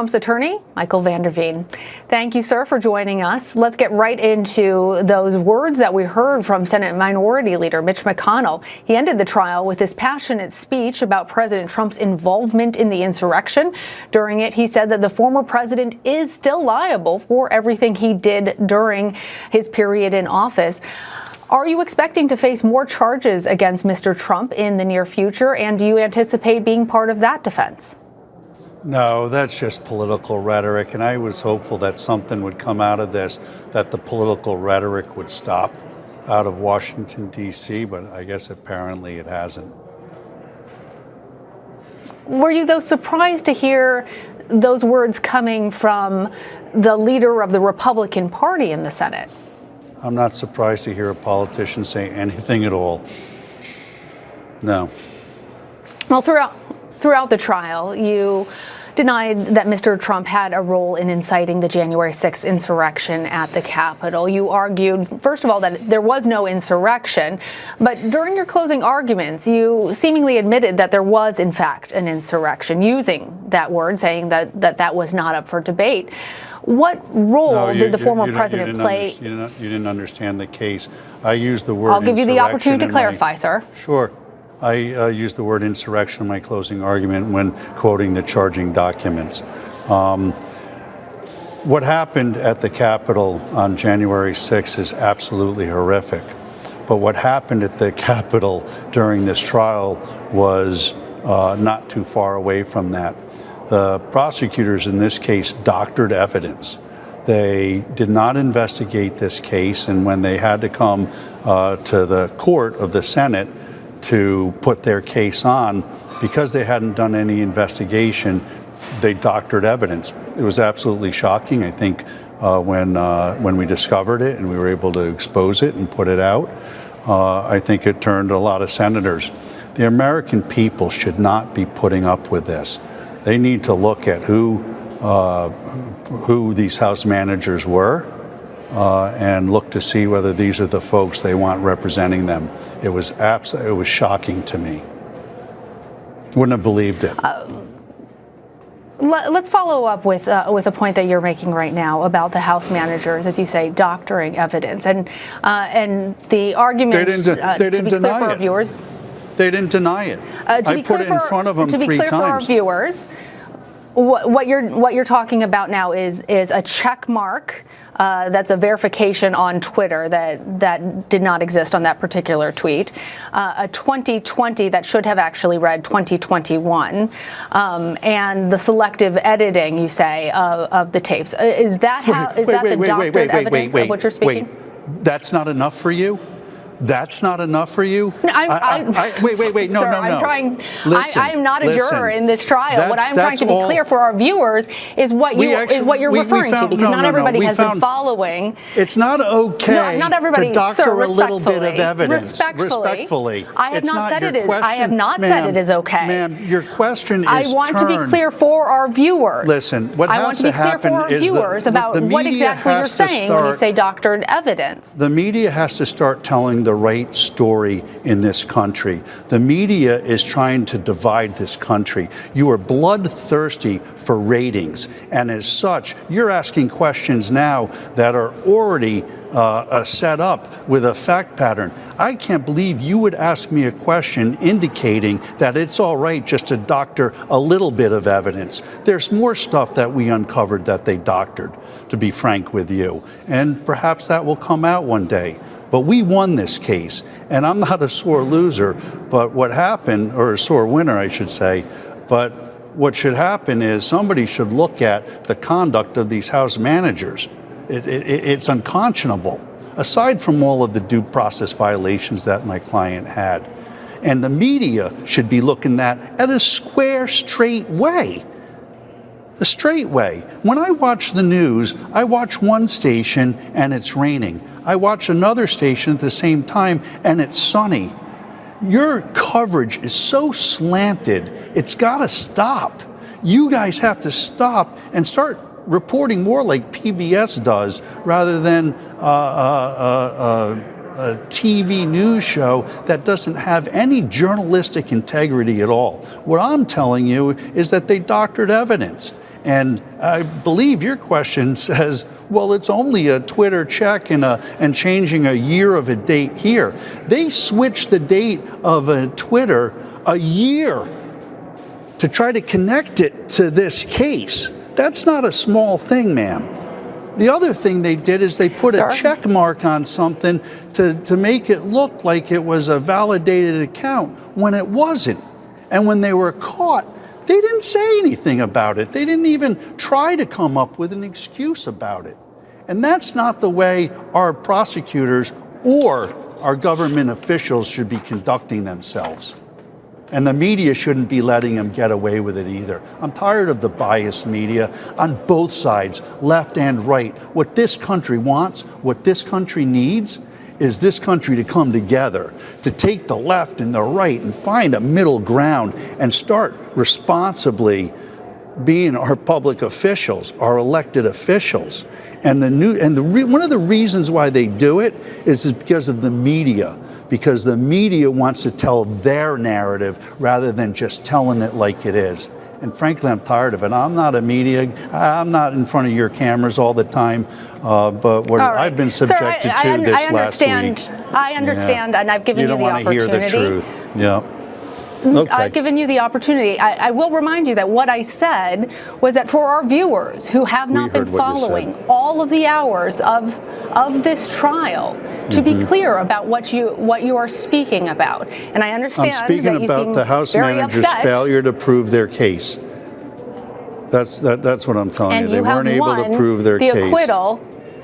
Trump's attorney, Michael Van Deer Veen. Thank you, sir, for joining us. Let's get right into those words that we heard from Senate Minority Leader Mitch McConnell. He ended the trial with his passionate speech about President Trump's involvement in the insurrection. During it, he said that the former president is still liable for everything he did during his period in office. Are you expecting to face more charges against Mr. Trump in the near future, and do you anticipate being part of that defense? No, that's just political rhetoric, and I was hopeful that something would come out of this, that the political rhetoric would stop out of Washington, D.C., but I guess apparently it hasn't. Were you, though, surprised to hear those words coming from the leader of the Republican Party in the Senate? I'm not surprised to hear a politician say anything at all. No. Well, throughout the trial, you denied that Mr. Trump had a role in inciting the January 6th insurrection at the Capitol. You argued, first of all, that there was no insurrection, but during your closing arguments, you seemingly admitted that there was, in fact, an insurrection, using that word, saying that was not up for debate. What role did the former president play? You didn't understand the case. I used the word I'll give you the opportunity to clarify, sir. Sure. I used the word insurrection in my closing argument when quoting the charging documents. What happened at the Capitol on January 6th is absolutely horrific. But what happened at the Capitol during this trial was not too far away from that. The prosecutors in this case doctored evidence. They did not investigate this case, and when they had to come to the court of the Senate to put their case on, because they hadn't done any investigation, they doctored evidence. It was absolutely shocking. I think when we discovered it and we were able to expose it and put it out, I think it turned a lot of senators. The American people should not be putting up with this. They need to look at who these House managers were and look to see whether these are the folks they want representing them. It was shocking to me. Wouldn't have believed it. Let's follow up with a point that you're making right now about the House managers, as you say, doctoring evidence, and the argument. They didn't deny it. For our viewers, they didn't deny it. I put it in front of them 3 times. To be clear for our viewers, what you're talking about now is a check mark. That's a verification on Twitter that did not exist on that particular tweet. A 2020 that should have actually read 2021, and the selective editing, you say, of the tapes. Is that the doctored evidence of what you're speaking? Wait, that's not enough for you? That's not enough for you? Wait, no, sir, no. I'm not a juror in this trial. What I'm trying to be clear for our viewers is what you're referring to, because not everybody has been following. It's not okay not everybody, to doctor sir, a little bit of evidence. Respectfully. I have not said it is okay. Ma'am, your question is I want to be clear for our viewers. Listen, what has to happen is about what exactly you're saying when you say doctored evidence. The media has to start telling the right story in this country. The media is trying to divide this country. You are bloodthirsty for ratings, and as such, you're asking questions now that are already set up with a fact pattern. I can't believe you would ask me a question indicating that it's all right just to doctor a little bit of evidence. There's more stuff that we uncovered that they doctored, to be frank with you, and perhaps that will come out one day. But we won this case, and I'm not a sore loser, but what happened, or a sore winner, I should say, but what should happen is somebody should look at the conduct of these House managers. It's unconscionable, aside from all of the due process violations that my client had. And the media should be looking at a square, straight way. The straight way. When I watch the news, I watch one station and it's raining. I watch another station at the same time and it's sunny. Your coverage is so slanted, it's got to stop. You guys have to stop and start reporting more like PBS does rather than a TV news show that doesn't have any journalistic integrity at all. What I'm telling you is that they doctored evidence. And I believe your question says, well, it's only a Twitter check and changing a year of a date here. They switched the date of a Twitter a year to try to connect it to this case. That's not a small thing, ma'am. The other thing they did is they put a check mark on something to make it look like it was a validated account when it wasn't. And when they were caught, they didn't say anything about it. They didn't even try to come up with an excuse about it. And that's not the way our prosecutors or our government officials should be conducting themselves. And the media shouldn't be letting them get away with it either. I'm tired of the biased media on both sides, left and right. What this country wants, what this country needs, is this country to come together, to take the left and the right and find a middle ground and start responsibly being our public officials, our elected officials. And one of the reasons why they do it is because of the media. Because the media wants to tell their narrative rather than just telling it like it is. And frankly, I'm tired of it. I'm not a media, I'm not in front of your cameras all the time, but what I've been subjected to this last week. I understand, and I've given you the opportunity. You don't want to hear the truth. Yeah. Okay. I've given you the opportunity. I will remind you that what I said was that for our viewers who have not been following all of the hours of this trial, to be clear about what you are speaking about. And I understand I'm speaking that you about seem the House very manager's upset. failure to prove their case. That's what I'm telling And you. They weren't able to prove their case.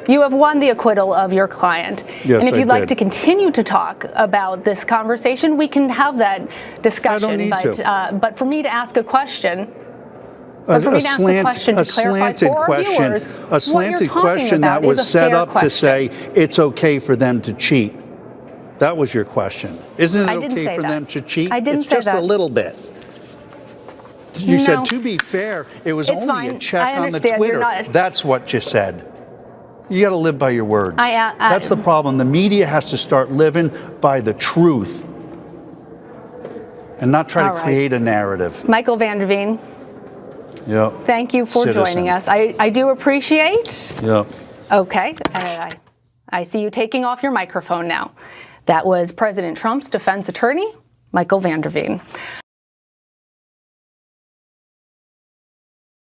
You have won the acquittal of your client. Yes, and if you'd I like did. to continue to talk about this conversation, we can have that discussion. I don't need to. But for me to ask a question, A slanted question that was set up to say it's okay for them to cheat. That was your question. Isn't it okay for them to cheat? I didn't say that. It's just a little bit. You said, to be fair, it was only a check on the Twitter. That's what you said. You got to live by your words. That's the problem. The media has to start living by the truth and not try to create a narrative. Michael Van Deer Veen, yep. Thank you for joining us. I do appreciate. Yep. Okay. I see you taking off your microphone now. That was President Trump's defense attorney, Michael Van Deer Veen.